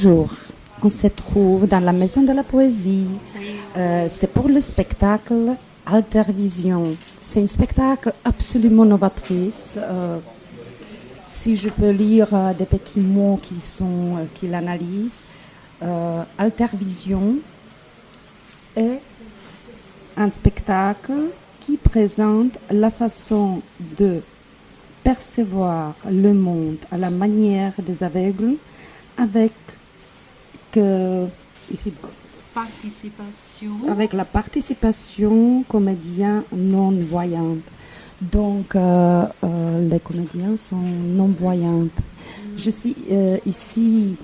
Bonjour, on se trouve dans la Maison de la Poésie. C'est pour le spectacle Altervision. C'est un spectacle absolument novatrice. Si je peux lire des petits mots qui l'analysent. Altervision est un spectacle qui présente la façon de percevoir le monde à la manière des aveugles avec la participation comédiens non-voyantes. Donc, les comédiens sont non-voyantes. Je suis ici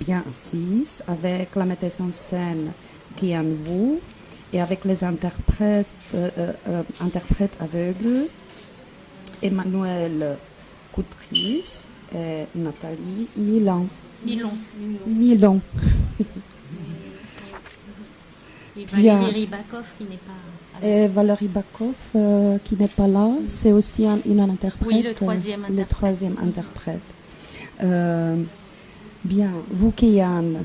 bien assise avec la metteuse en scène qui est en vous et avec les interprètes aveugles, Emmanuel Coutrice et Nathalie Milon. Et Valérie Rybakov qui n'est pas là. Et Valérie Bakov qui n'est pas là, c'est aussi une interprète. Oui, le troisième interprète. Bien, vous Kéane,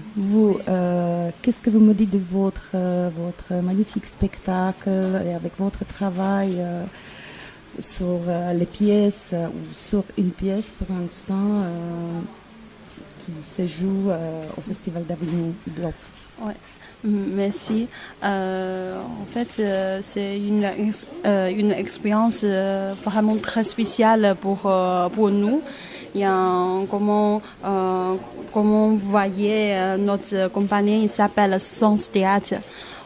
qu'est-ce que vous me dites de votre magnifique spectacle et avec votre travail sur les pièces ou sur une pièce pour l'instant qui se joue au Festival d'Avignon d'Off. Ouais. Merci. En fait, c'est une expérience vraiment très spéciale pour nous. Il y a comment vous voyez notre compagnie, il s'appelle Sens Théâtre.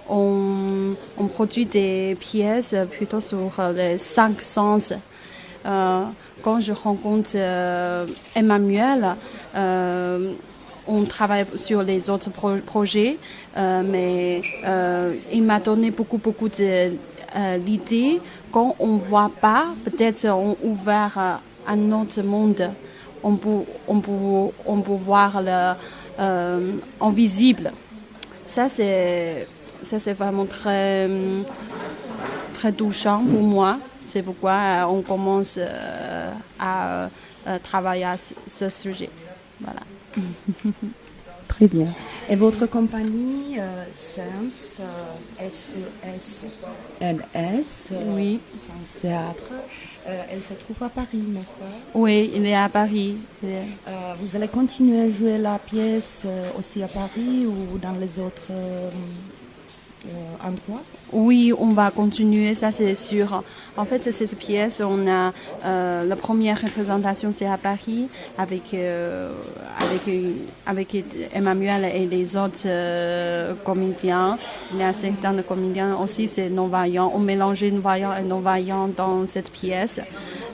On produit des pièces plutôt sur les 5 sens. Quand je rencontre Emmanuel, on travaille sur les autres projets, mais il m'a donné beaucoup d'idées. Quand on ne voit pas, peut-être on ouvert un autre monde. On peut voir en visible. Ça c'est vraiment très touchant pour moi. C'est pourquoi on commence à travailler à ce sujet. Voilà. Très bien. Et votre compagnie, Sens, S-E-S-N-S, oui. Sens Théâtre, elle se trouve à Paris, n'est-ce pas? Oui, il est à Paris. Vous allez continuer à jouer la pièce aussi à Paris ou dans les autres endroits? Oui, on va continuer, ça c'est sûr. En fait, cette pièce, on a la première représentation, c'est à Paris avec Emmanuel et les autres comédiens. Il y a certains comédiens aussi, c'est non-voyants. On mélange voyants et non-voyants dans cette pièce.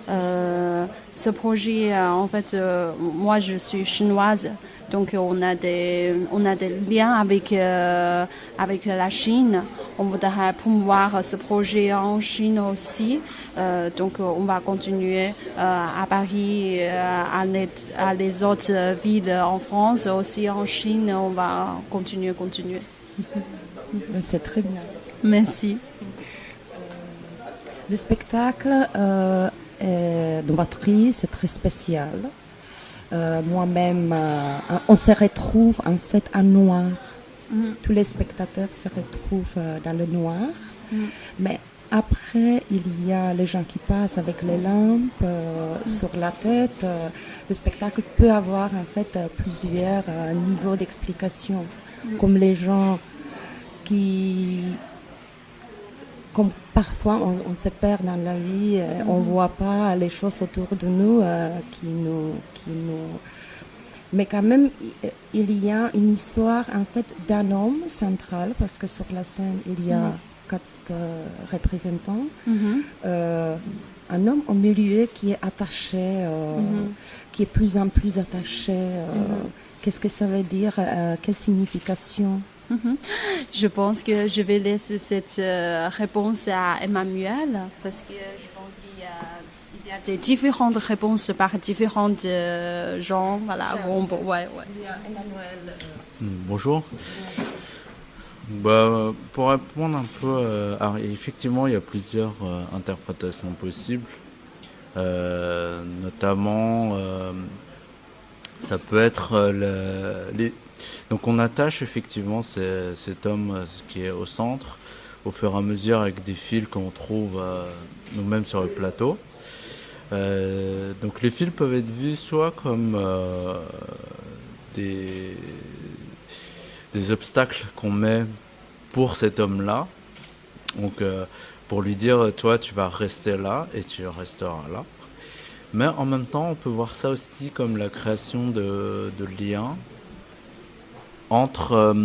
Ce projet, en fait, moi je suis chinoise. Donc on a des liens avec la Chine. On voudrait promouvoir ce projet en Chine aussi. Donc on va continuer à Paris, à les autres villes en France, aussi en Chine. On va continuer. C'est très bien. Merci. Le spectacle est novatrice, c'est très spécial. Moi-même, on se retrouve en fait en noir. Tous les spectateurs se retrouvent dans le noir. Mais après, il y a les gens qui passent avec les lampes sur la tête. Le spectacle peut avoir en fait plusieurs niveaux d'explication. Comme les gens comme parfois on se perd dans la vie, on ne voit pas les choses autour de nous qui nous... Mais quand même, il y a une histoire en fait d'un homme central, parce que sur la scène, il y a 4 représentants. Un homme au milieu qui est attaché, qui est plus en plus attaché. Qu'est-ce que ça veut dire? Quelle signification? Je pense que je vais laisser cette réponse à Emmanuel parce que je pense qu'il y a des différentes réponses par différents gens. Voilà. Ouais. Bonjour. Pour répondre un peu, alors effectivement, il y a plusieurs interprétations possibles, notamment Ça peut être donc on attache effectivement cet homme qui est au centre au fur et à mesure avec des fils qu'on trouve nous-mêmes sur le plateau. Donc les fils peuvent être vus soit comme des obstacles qu'on met pour cet homme-là. Donc pour lui dire, toi tu vas rester là et tu resteras là. Mais en même temps, on peut voir ça aussi comme la création de liens entre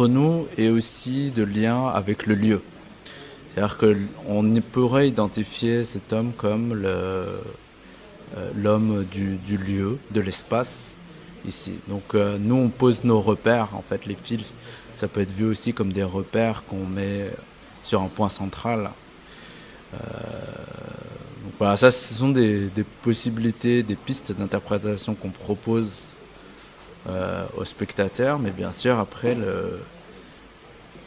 nous et aussi de liens avec le lieu. C'est-à-dire qu'on pourrait identifier cet homme comme l'homme du lieu, de l'espace ici. Donc nous, on pose nos repères. En fait, les fils, ça peut être vu aussi comme des repères qu'on met sur un point central. Donc voilà, ça, ce sont des possibilités, des pistes d'interprétation qu'on propose aux spectateurs, mais bien sûr, après,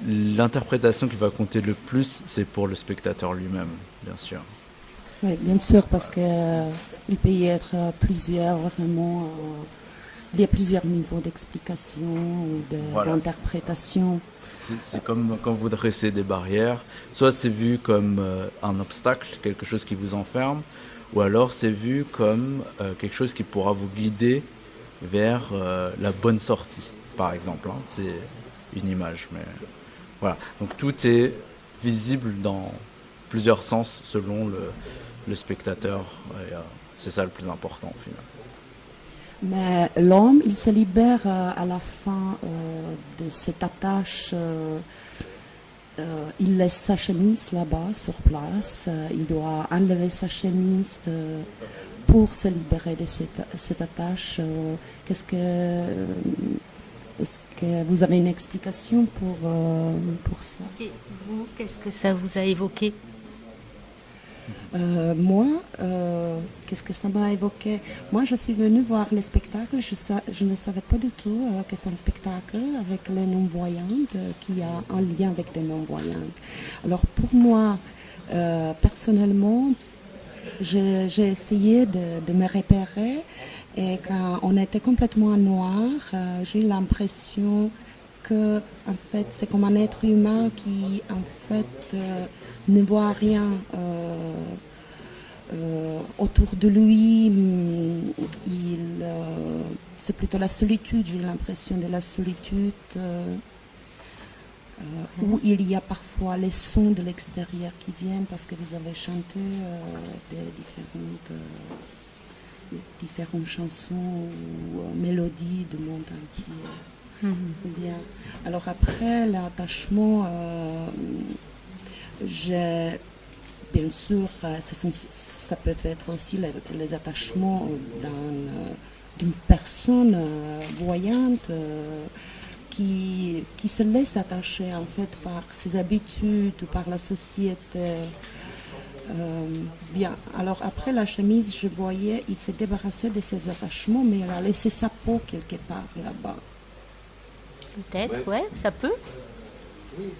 l'interprétation qui va compter le plus, c'est pour le spectateur lui-même, bien sûr. Oui, bien sûr, parce que il peut y être plusieurs, vraiment, il y a plusieurs niveaux d'explication ou d'interprétation. C'est comme quand vous dressez des barrières, soit c'est vu comme un obstacle, quelque chose qui vous enferme, ou alors c'est vu comme quelque chose qui pourra vous guider vers la bonne sortie, par exemple. Hein. C'est une image, mais voilà. Donc tout est visible dans plusieurs sens selon le spectateur, et c'est ça le plus important au final. Mais l'homme, il se libère à la fin de cette attache. Il laisse sa chemise là-bas, sur place. Il doit enlever sa chemise pour se libérer de cette attache. Est-ce que vous avez une explication pour ça? Et vous, qu'est-ce que ça vous a évoqué? Moi, qu'est-ce que ça m'a évoqué? Moi, je suis venue voir le spectacle. Je ne savais pas du tout que c'est un spectacle avec les non-voyantes, qui a un lien avec les non-voyantes. Alors, pour moi, personnellement, j'ai essayé de me repérer. Et quand on était complètement noir, j'ai eu l'impression que, en fait, c'est comme un être humain qui, en fait, ne voit rien autour de lui. C'est plutôt la solitude, j'ai l'impression de la solitude, où il y a parfois les sons de l'extérieur qui viennent parce que vous avez chanté des différentes chansons ou mélodies du monde entier. Bien. Alors après, l'attachement, bien sûr, ça peut être aussi les attachements d'une personne voyante qui se laisse attacher en fait par ses habitudes ou par la société. Bien, alors après la chemise, je voyais, il s'est débarrassé de ses attachements, mais il a laissé sa peau quelque part là-bas. Peut-être, ouais, ça peut.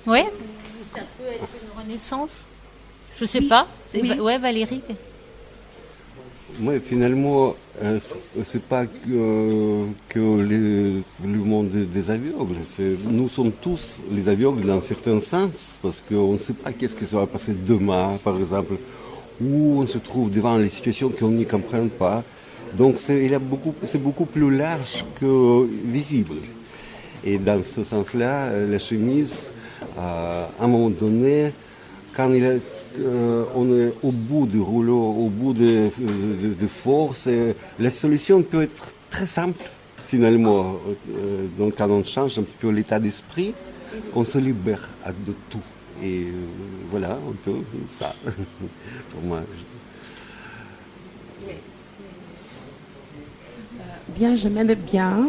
Ouais, ça peut être une renaissance. Je sais pas. Ouais, Valérie. Oui, finalement, c'est pas que le monde des aveugles. Nous sommes tous les aveugles dans un certain sens, parce qu'on ne sait pas qu'est-ce qui va passer demain, par exemple, où on se trouve devant les situations qu'on n'y comprend pas. Donc c'est beaucoup plus large que visible. Et dans ce sens-là, la chemise, à un moment donné, quand on est au bout du rouleau, au bout de force, la solution peut être très simple finalement. Donc quand on change un petit peu l'état d'esprit, on se libère de tout. Et voilà un peu ça pour moi. Bien, j'aimais bien.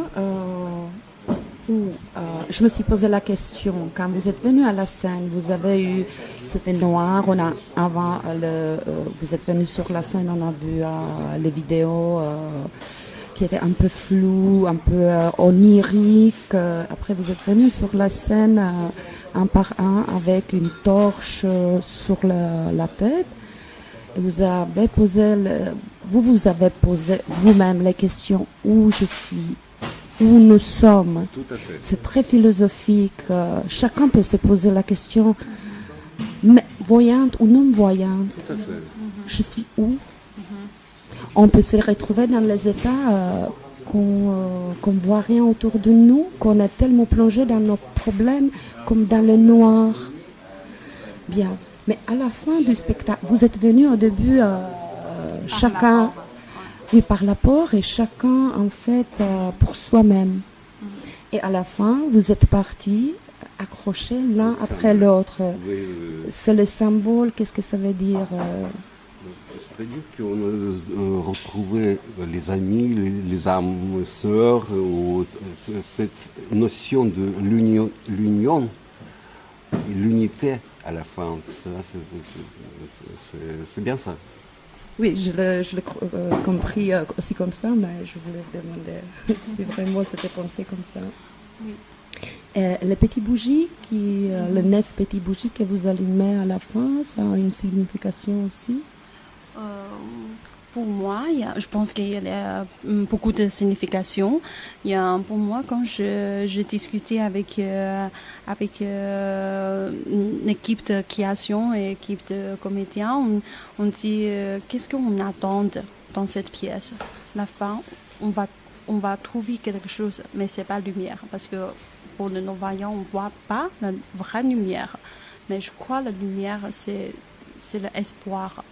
Je me suis posé la question, quand vous êtes venu à la scène, vous avez eu, c'était noir, vous êtes venu sur la scène, on a vu les vidéos qui étaient un peu floues, un peu oniriques. Après, vous êtes venu sur la scène un par un avec une torche sur la tête. Et vous avez posé vous avez posé vous-même les questions où je suis, où nous sommes. Tout à fait. C'est très philosophique. Chacun peut se poser la question, mais voyante ou non voyante, Tout à fait. je suis où? On peut se retrouver dans les états qu'on voit rien autour de nous, qu'on est tellement plongé dans nos problèmes comme dans le noir. Bien. Mais à la fin du spectacle, vous êtes venus au début chacun par l'apport et chacun en fait pour soi-même. Et à la fin, vous êtes partis accrochés l'un après l'autre. Oui, C'est le symbole, qu'est-ce que ça veut dire c'est-à-dire qu'on a retrouvé les amis, les âmes sœurs, cette notion de l'union et l'unité à la fin. Ça, c'est bien ça. Oui, je l'ai compris aussi comme ça, mais je voulais vous demander si vraiment c'était pensé comme ça. Oui. Les petites bougies, les 9 petites bougies que vous allumez à la fin, ça a une signification aussi? Pour moi, je pense qu'il y a beaucoup de significations. Pour moi, quand j'ai discuté avec une équipe de création et une équipe de comédiens, on dit qu'est-ce qu'on attend dans cette pièce. La fin, on va trouver quelque chose, mais c'est pas lumière, parce que pour le non-voyant, on voit pas la vraie lumière. Mais je crois que la lumière, c'est l'espoir.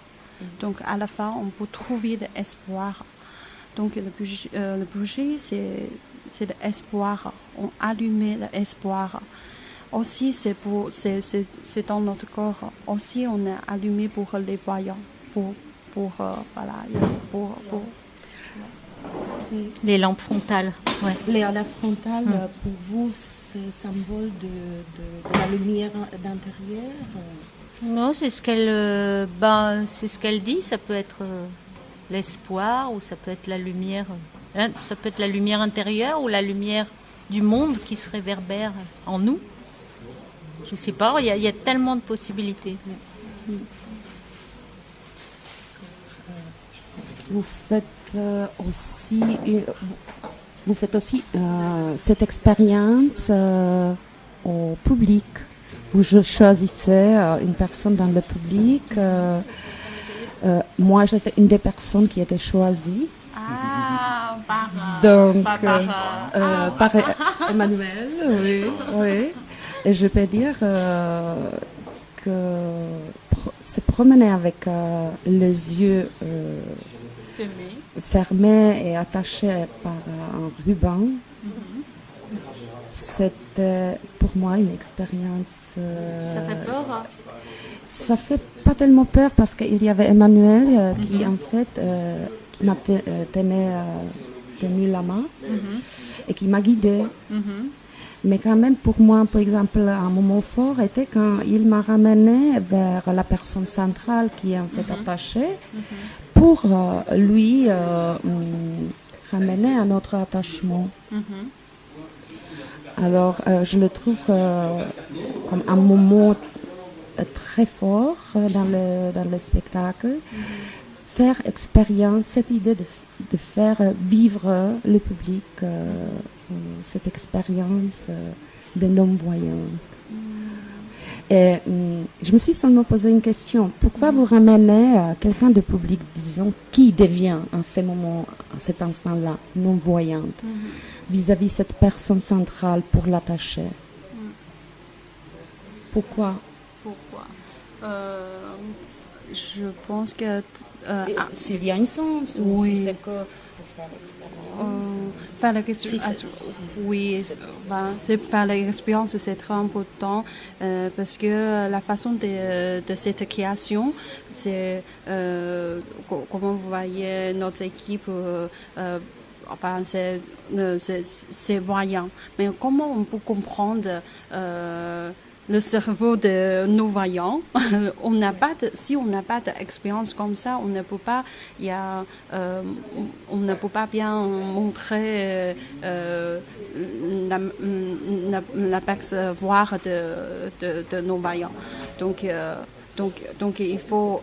Donc, à la fin, on peut trouver de l'espoir. Donc, le bougie, c'est l'espoir. On allume l'espoir. Aussi, c'est dans notre corps. Aussi, on est allumé pour les voyants. Les lampes frontales. Ouais. La frontale, pour vous, c'est le symbole de la lumière d'intérieur Non, c'est ce qu'elle dit. Ça peut être l'espoir ou ça peut être la lumière. Ça peut être la lumière intérieure ou la lumière du monde qui se réverbère en nous. Je sais pas. Il y a tellement de possibilités. Vous faites aussi cette expérience au public. Vous choisissez une personne dans le public. Moi, j'étais une des personnes qui était choisie. Par Emmanuel, oui. Et je peux dire que se promener avec les yeux fermés et attachés par un ruban, c'était pour moi une expérience. Ça fait peur? Ça fait pas tellement peur parce qu'il y avait Emmanuel qui en fait qui m'a tenu la main et qui m'a guidée. Mais quand même pour moi, par exemple, un moment fort était quand il m'a ramené vers la personne centrale qui est en fait attachée pour lui ramener à notre attachement. Alors, je le trouve comme un moment très fort dans le spectacle. Faire expérience, cette idée de faire vivre le public cette expérience de non-voyant. Et je me suis seulement posé une question. Pourquoi vous ramenez quelqu'un de public, disons, qui devient en ce moment, en cet instant-là, non-voyante, vis-à-vis cette personne centrale pour l'attacher? Pourquoi? Je pense que... s'il y a un sens, ou si c'est que pour faire l'expérience. Faire l'expérience, c'est très important parce que la façon de cette création, c'est comment vous voyez notre équipe, c'est voyant. Mais comment on peut comprendre le cerveau de nos voyants? Si on n'a pas d'expérience comme ça, on ne peut pas montrer l'apercevoir de nos voyants. Donc Donc il faut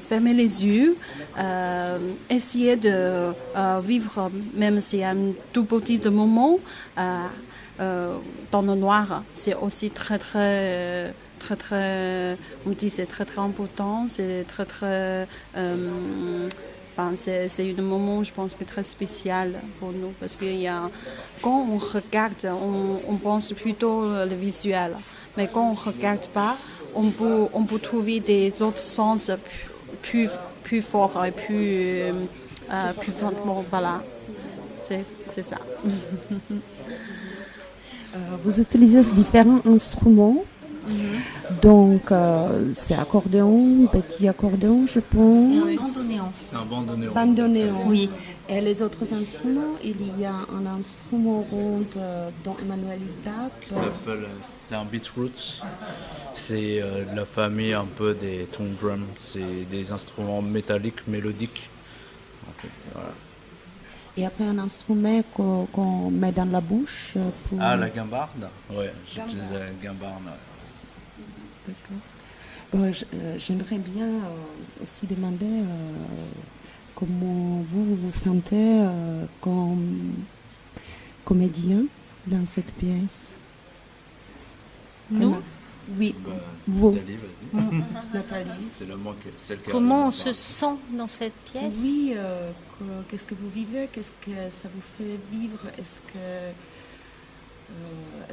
fermer les yeux, essayer de vivre, même s'il y a un tout petit moment, dans le noir. C'est aussi très, on dit c'est très, très important, c'est très, très... c'est un moment, je pense, que très spécial pour nous parce que quand on regarde, on pense plutôt le visuel, mais quand on ne regarde pas, on peut trouver des autres sens plus forts et plus fortement. Voilà, c'est ça. Vous utilisez différents instruments. Donc, c'est accordéon, petit accordéon, je pense. C'est un bandoneon. Bandoneon. Oui. Et les autres instruments, il y a un instrument rond dont Emmanuel tape. C'est un beatroot. C'est de la famille un peu des tone drums. C'est des instruments métalliques, mélodiques. En fait, voilà. Et après, un instrument qu'on met dans la bouche. Pour... Ah, la guimbarde. Ouais, j'utilise la guimbarde aussi. D'accord. J'aimerais bien aussi demander comment vous vous sentez comme comédien dans cette pièce. Nous Emma. Oui, Bah, vous. Nathalie, vas-y. Nathalie. C'est celle qui a Comment la on se guimbarde. sent dans cette pièce? Oui, qu'est-ce que vous vivez? Qu'est-ce que ça vous fait vivre? Est-ce que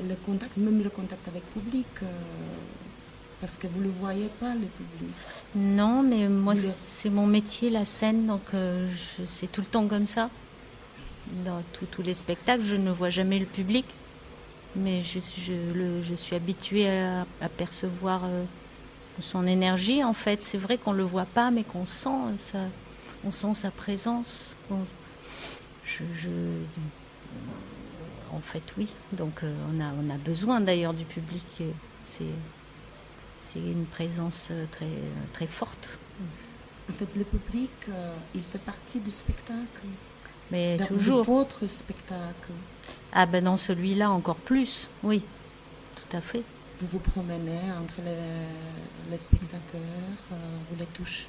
le contact, même le contact avec le public, parce que vous ne le voyez pas, le public. Non, mais moi, Oui. c'est mon métier, la scène, donc c'est tout le temps comme ça. Dans tous les spectacles, je ne vois jamais le public, mais je suis habituée à percevoir son énergie, en fait. C'est vrai qu'on ne le voit pas, mais qu'on sent on sent sa présence. En fait, oui. Donc, on a besoin d'ailleurs du public. C'est une présence très, très forte. En fait, le public, il fait partie du spectacle. Mais De toujours. votre spectacle. Ah ben dans celui-là encore plus, oui, tout à fait. Vous vous promenez entre les spectateurs, vous les touchez.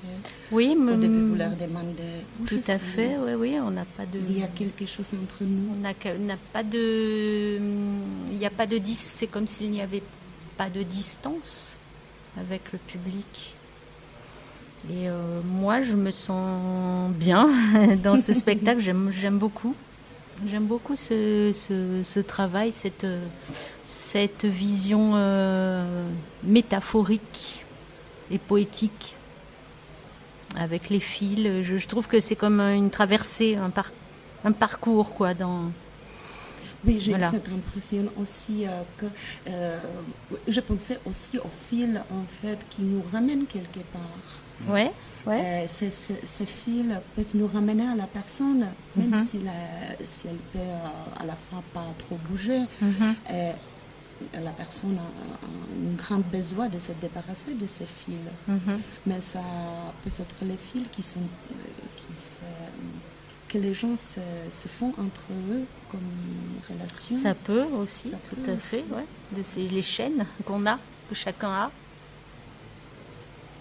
Oui, Au début, vous leur demandez où tout je à suis. fait, oui, oui, on n'a pas de... Il y a quelque chose entre nous. On n'a pas de... Il n'y a pas de... C'est comme s'il n'y avait pas de distance avec le public. Et moi, je me sens bien dans ce spectacle. J'aime beaucoup. J'aime beaucoup ce travail, cette vision métaphorique et poétique avec les fils. Je trouve que c'est comme une traversée, un parcours, quoi, dans... Oui, j'ai Voilà. cette impression aussi que je pensais aussi au fil en fait qui nous ramène quelque part. Ouais, ouais. Ces fils peuvent nous ramener à la personne, même Mhm. si elle peut à la fois pas trop bouger. Mhm. La personne a un grand besoin de se débarrasser de ces fils. Mhm. Mais ça peut être les fils que les gens se font entre eux comme relation. Ça peut aussi, Ça tout peut à aussi. fait, ouais. Les chaînes qu'on a, que chacun a.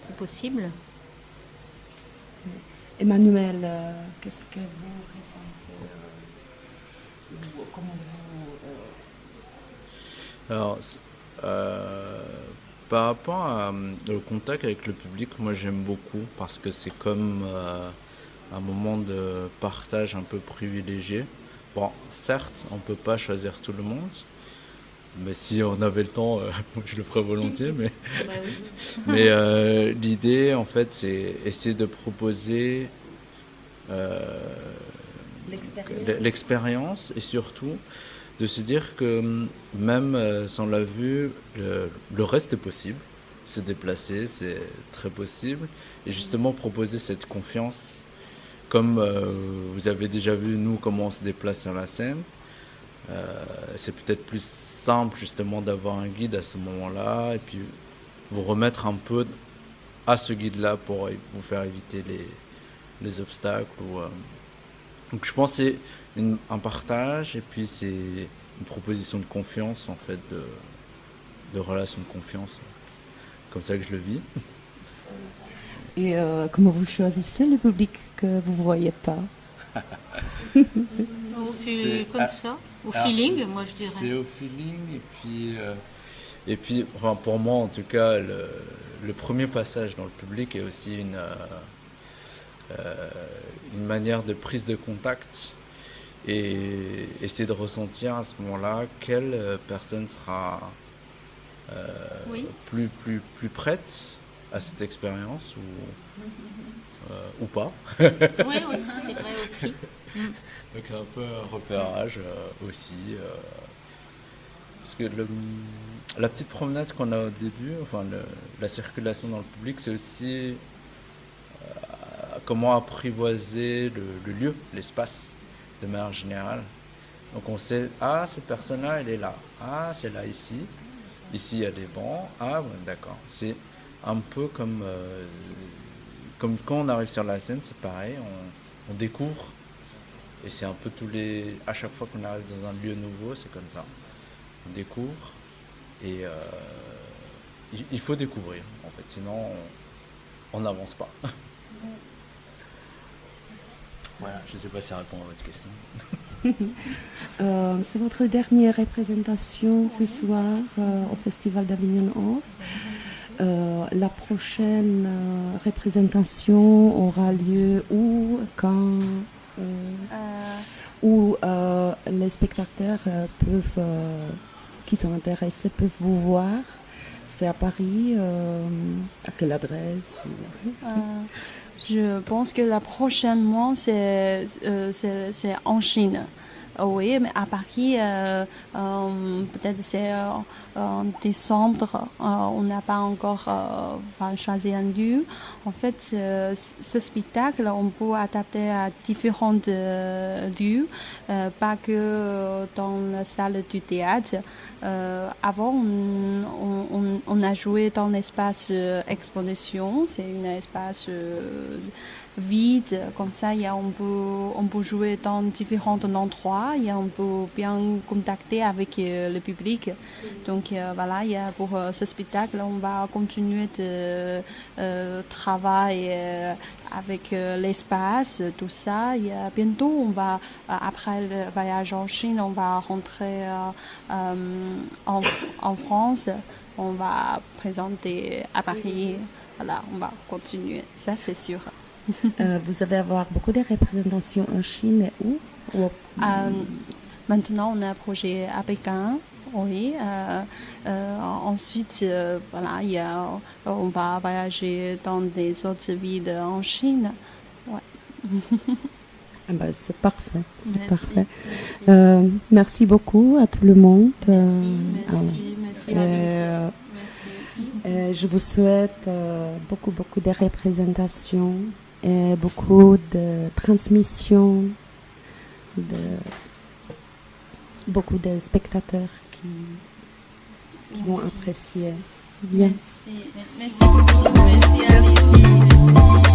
C'est possible. Emmanuel, qu'est-ce que vous ressentez comment vous, Alors, par rapport au contact avec le public, moi j'aime beaucoup parce que c'est comme un moment de partage un peu privilégié. Bon, certes, on ne peut pas choisir tout le monde, mais si on avait le temps, je le ferais volontiers. Mais l'idée, en fait, c'est essayer de proposer l'expérience et surtout de se dire que même sans la vue, le reste est possible. Se déplacer, c'est très possible. Et justement proposer cette confiance, comme vous avez déjà vu nous comment on se déplace sur la scène. C'est peut-être plus simple justement d'avoir un guide à ce moment-là et puis vous remettre un peu à ce guide-là pour vous faire éviter les obstacles. Donc je pense que c'est un partage et puis c'est une proposition de confiance en fait, de relation de confiance. comme ça que je le vis. Et comment vous choisissez le public que vous ne voyez pas? Comme ça, au feeling, moi je dirais. C'est au feeling, et puis enfin, pour moi en tout cas, le premier passage dans le public est aussi une manière de prise de contact et essayer de ressentir à ce moment-là quelle personne sera plus prête à cette expérience ou pas. Oui, aussi, c'est vrai aussi. Donc c'est un peu un repérage aussi. Parce que la petite promenade qu'on a au début, enfin la circulation dans le public, c'est aussi comment apprivoiser le lieu, l'espace de manière générale. Donc on sait, ah cette personne-là elle est là, ah c'est là ici il y a des bancs, ah ouais, d'accord. C'est un peu comme quand on arrive sur la scène, c'est pareil, on découvre. Et c'est un peu à chaque fois qu'on arrive dans un lieu nouveau, c'est comme ça. On découvre et il faut découvrir en fait, sinon on n'avance pas. Voilà, je ne sais pas si ça répond à votre question. C'est votre dernière représentation ce soir au Festival d'Avignon Off. La prochaine représentation aura lieu où, quand où les spectateurs qui sont intéressés peuvent vous voir. C'est à Paris, à quelle adresse Je pense que la prochaine mois, c'est en Chine. Oui, mais à Paris, peut-être c'est en décembre. On n'a pas encore choisi un lieu. En fait, ce spectacle, on peut adapter à différents lieux, pas que dans la salle du théâtre. Avant, on a joué dans l'espace exposition. C'est un espace vide, comme ça, on peut jouer dans différents endroits et on peut bien contacter avec le public. Donc voilà, pour ce spectacle, on va continuer de travailler avec l'espace, tout ça. Et bientôt, après le voyage en Chine, on va rentrer en France. On va présenter à Paris. Voilà, on va continuer, ça c'est sûr. Vous allez avoir beaucoup de représentations en Chine et où? Maintenant, on a un projet à Pékin. Oui. Ensuite, voilà, on va voyager dans des autres villes en Chine. Ouais. C'est parfait. C'est Merci. parfait. Merci beaucoup à tout le monde. Merci. Je vous souhaite beaucoup de représentations et beaucoup de transmissions, beaucoup de spectateurs qui vont apprécier. Bien. Merci beaucoup. Merci Alice.